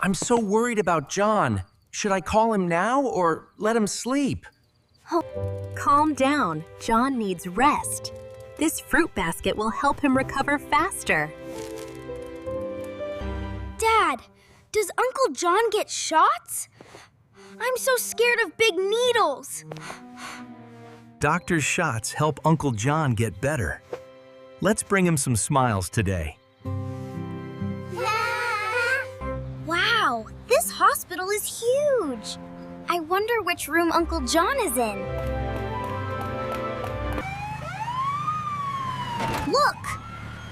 I'm so worried about John. Should I call him now or let him sleep? Calm down. John needs rest. This fruit basket will help him recover faster. Dad, does Uncle John get shots? I'm so scared of big needles. Doctor's shots help Uncle John get better. Let's bring him some smiles today. Wow, this hospital is huge. I wonder which room Uncle John is in. Look!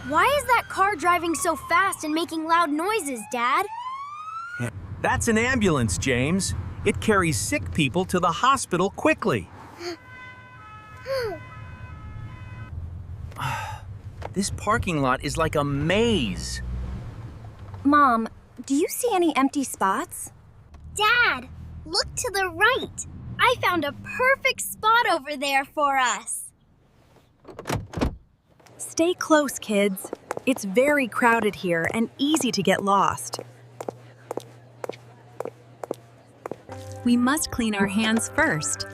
Why is that car driving so fast and making loud noises, Dad? That's an ambulance, James. It carries sick people to the hospital quickly. This parking lot is like a maze. Mom, do you see any empty spots? Dad, look to the right. I found a perfect spot over there for us. Stay close, kids. It's very crowded here and easy to get lost. We must clean our hands first.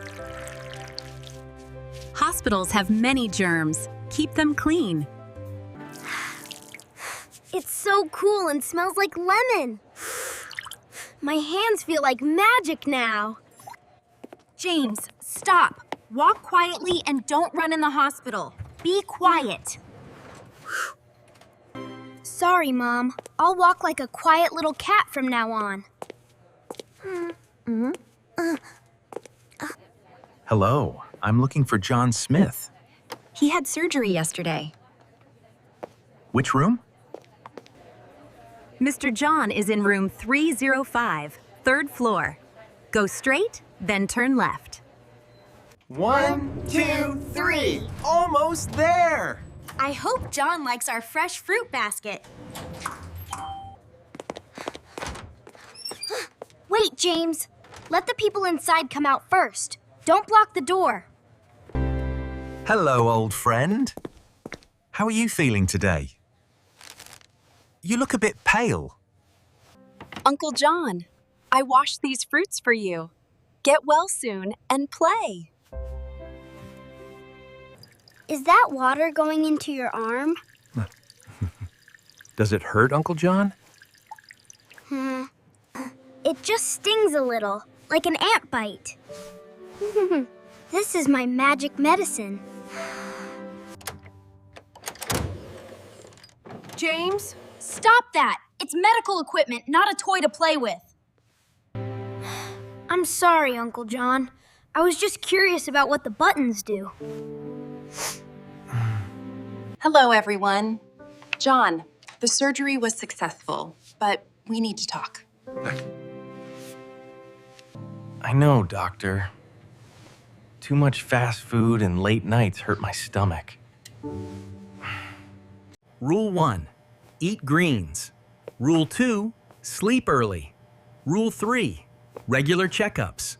Hospitals have many germs. Keep them clean. It's so cool and smells like lemon. My hands feel like magic now. James, stop. Walk quietly and don't run in the hospital. Be quiet. Sorry, Mom. I'll walk like a quiet little cat from now on. Hello, I'm looking for John Smith. He had surgery yesterday. Which room? Mr. John is in room 305, third floor. Go straight, then turn left. 1, 2, 3. Almost there. I hope John likes our fresh fruit basket. Wait, James. Let the people inside come out first. Don't block the door. Hello, old friend. How are you feeling today? You look a bit pale. Uncle John, I washed these fruits for you. Get well soon and play. Is that water going into your arm? Does it hurt, Uncle John? It just stings a little, like an ant bite. This is my magic medicine. James, stop that! It's medical equipment, not a toy to play with. I'm sorry, Uncle John. I was just curious about what the buttons do. Hello, everyone. John, the surgery was successful, but we need to talk. I know, Doctor. Too much fast food and late nights hurt my stomach. Rule 1, eat greens. Rule 2, sleep early. Rule 3, regular checkups.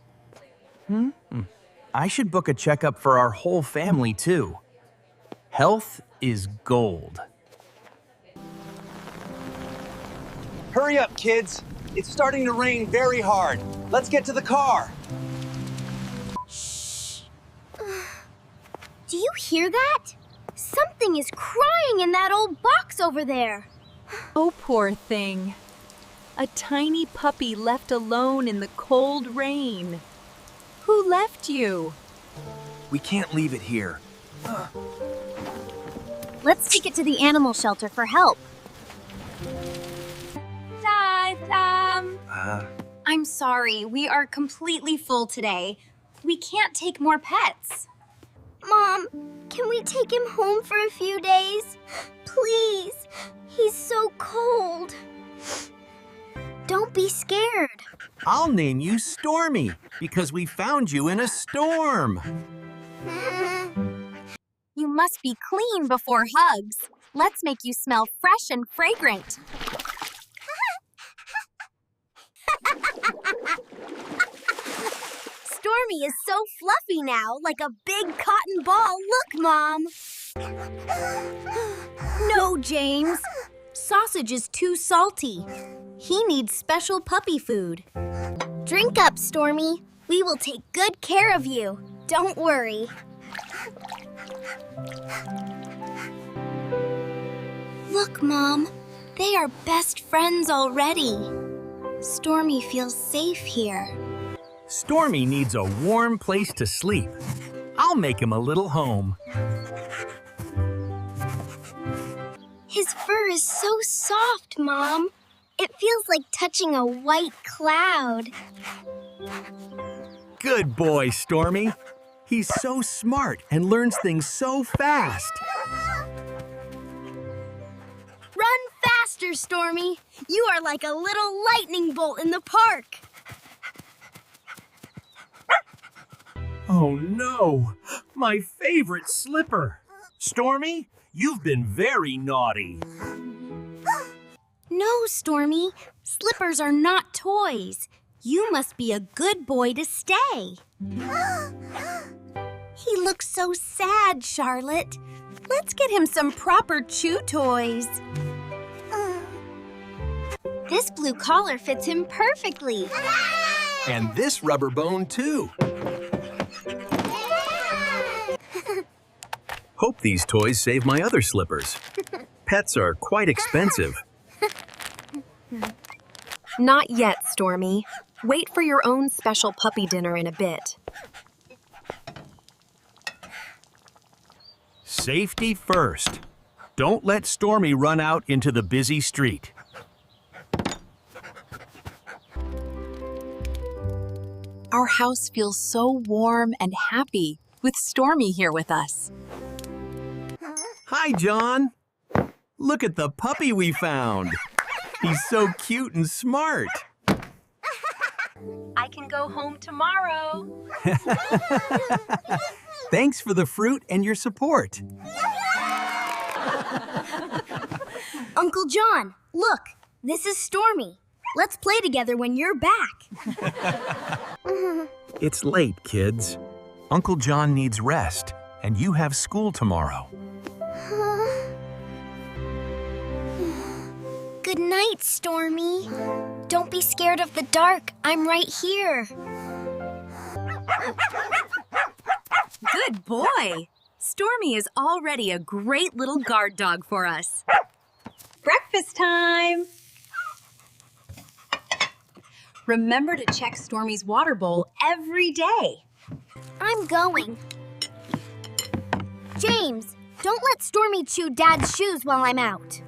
I should book a checkup for our whole family, too. Health is gold. Hurry up, kids. It's starting to rain very hard. Let's get to the car. Do you hear that? Something is crying in that old box over there. Oh, poor thing. A tiny puppy left alone in the cold rain. Who left you? We can't leave it here. Let's take it to the animal shelter for help. I'm sorry, we are completely full today. We can't take more pets. Mom, can we take him home for a few days? Please. He's so cold. Don't be scared. I'll name you Stormy because we found you in a storm. You must be clean before hugs. Let's make you smell fresh and fragrant. Stormy is so fluffy now, like a big cotton ball. Look, Mom. No, James. Sausage is too salty. He needs special puppy food. Drink up, Stormy. We will take good care of you. Don't worry. Look, Mom. They are best friends already. Stormy feels safe here. Stormy needs a warm place to sleep. I'll make him a little home. His fur is so soft, Mom. It feels like touching a white cloud. Good boy, Stormy. He's so smart and learns things so fast. Run faster, Stormy. You are like a little lightning bolt in the park. Oh no, my favorite slipper. Stormy, you've been very naughty. No, Stormy. Slippers are not toys. You must be a good boy to stay. He looks so sad, Charlotte. Let's get him some proper chew toys. This blue collar fits him perfectly. And this rubber bone too. Hope these toys save my other slippers. Pets are quite expensive. Not yet, Stormy. Wait for your own special puppy dinner in a bit. Safety first. Don't let Stormy run out into the busy street. Our house feels so warm and happy with Stormy here with us. Hi, John. Look at the puppy we found. He's so cute and smart. I can go home tomorrow. Thanks for the fruit and your support. Uncle John, look. This is Stormy. Let's play together when you're back. It's late, kids. Uncle John needs rest, and you have school tomorrow. Good night, Stormy. Don't be scared of the dark. I'm right here. Good boy. Stormy is already a great little guard dog for us. Breakfast time. Remember to check Stormy's water bowl every day. I'm going. James, don't let Stormy chew Dad's shoes while I'm out.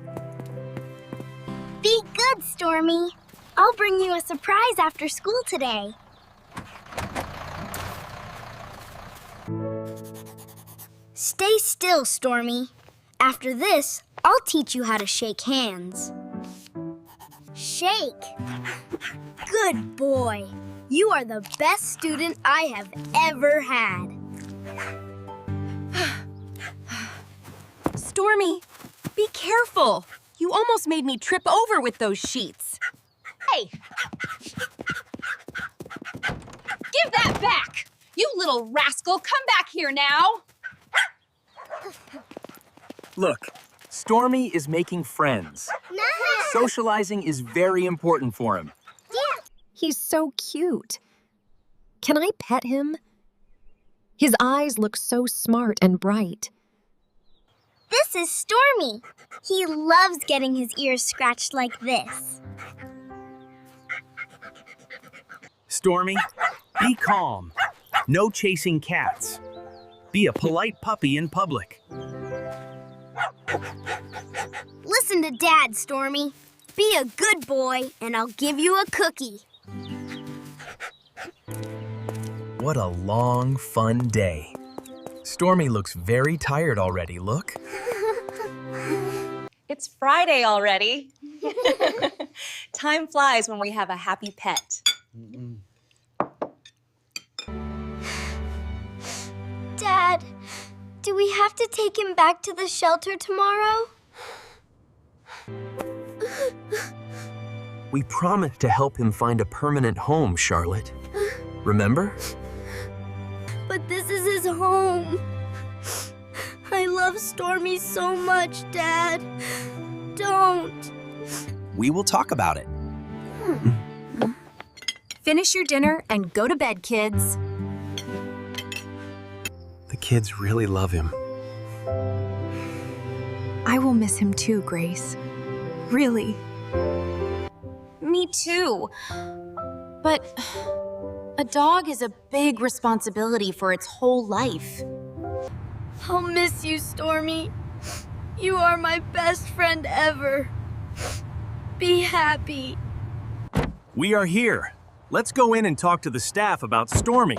Be good, Stormy. I'll bring you a surprise after school today. Stay still, Stormy. After this, I'll teach you how to shake hands. Shake. Good boy. You are the best student I have ever had. Stormy, be careful. You almost made me trip over with those sheets. Hey! Give that back! You little rascal, come back here now! Look, Stormy is making friends. Socializing is very important for him. He's so cute. Can I pet him? His eyes look so smart and bright. This is Stormy. He loves getting his ears scratched like this. Stormy, be calm. No chasing cats. Be a polite puppy in public. Listen to Dad, Stormy. Be a good boy, and I'll give you a cookie. What a long, fun day. Stormy looks very tired already, look. It's Friday already. Time flies when we have a happy pet. Dad, do we have to take him back to the shelter tomorrow? We promised to help him find a permanent home, Charlotte. Remember? But this is his home. I love Stormy so much, Dad. Don't. We will talk about it. Finish your dinner and go to bed, kids. The kids really love him. I will miss him too, Grace. Really. Me too. But a dog is a big responsibility for its whole life. I'll miss you, Stormy. You are my best friend ever. Be happy. We are here. Let's go in and talk to the staff about Stormy.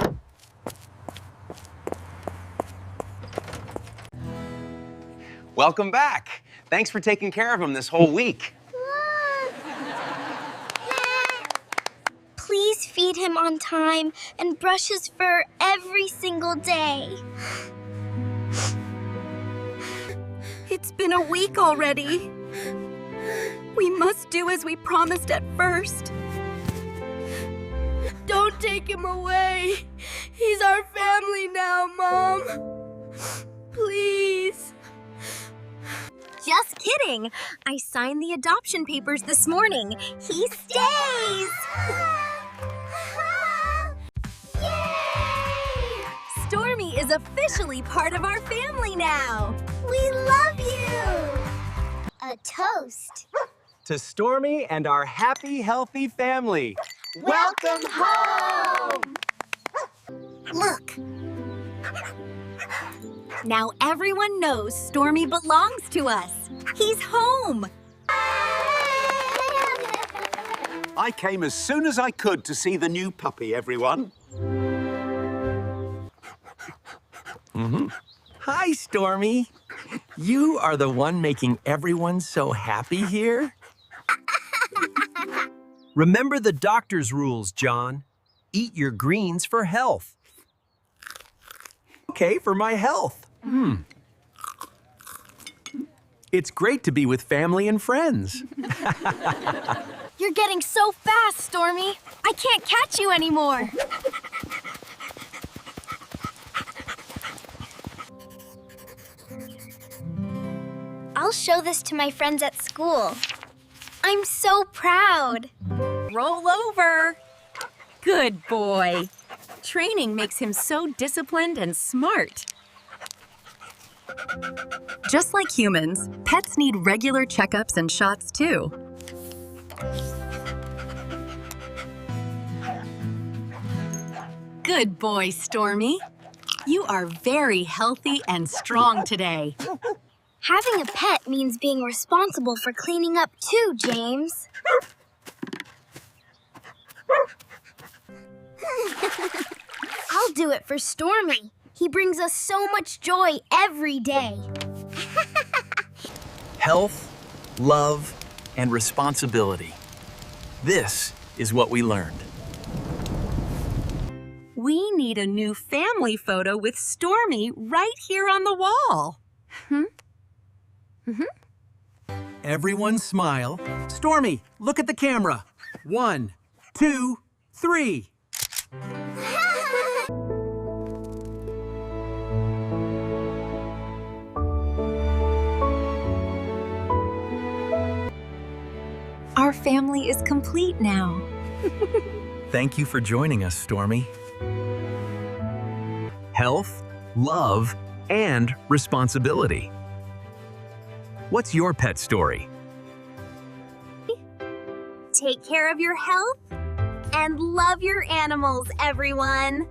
Welcome back. Thanks for taking care of him this whole week. Please feed him on time and brush his fur every single day. It's been a week already. We must do as we promised at first. Don't take him away. He's our family now, Mom. Please. Just kidding. I signed the adoption papers this morning. He stays. Stormy is officially part of our family now. We love you. A toast. To Stormy and our happy, healthy family. Welcome home. Look. Now everyone knows Stormy belongs to us. He's home. I came as soon as I could to see the new puppy, everyone. Hi, Stormy. You are the one making everyone so happy here? Remember the doctor's rules, John. Eat your greens for health. Okay, for my health. It's great to be with family and friends. You're getting so fast, Stormy. I can't catch you anymore. I'll show this to my friends at school. I'm so proud. Roll over. Good boy. Training makes him so disciplined and smart. Just like humans, pets need regular checkups and shots too. Good boy, Stormy. You are very healthy and strong today. Having a pet means being responsible for cleaning up too, James. I'll do it for Stormy. He brings us so much joy every day. Health, love, and responsibility. This is what we learned. We need a new family photo with Stormy right here on the wall. Everyone smile. Stormy, look at the camera. 1, 2, 3. Our family is complete now. Thank you for joining us, Stormy. Health, love, and responsibility. What's your pet story? Take care of your health and love your animals, everyone.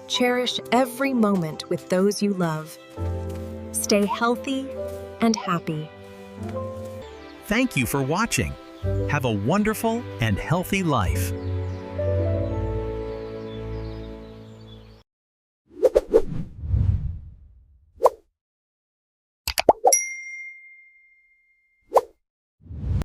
Cherish every moment with those you love. Stay healthy and happy. Thank you for watching. Have a wonderful and healthy life.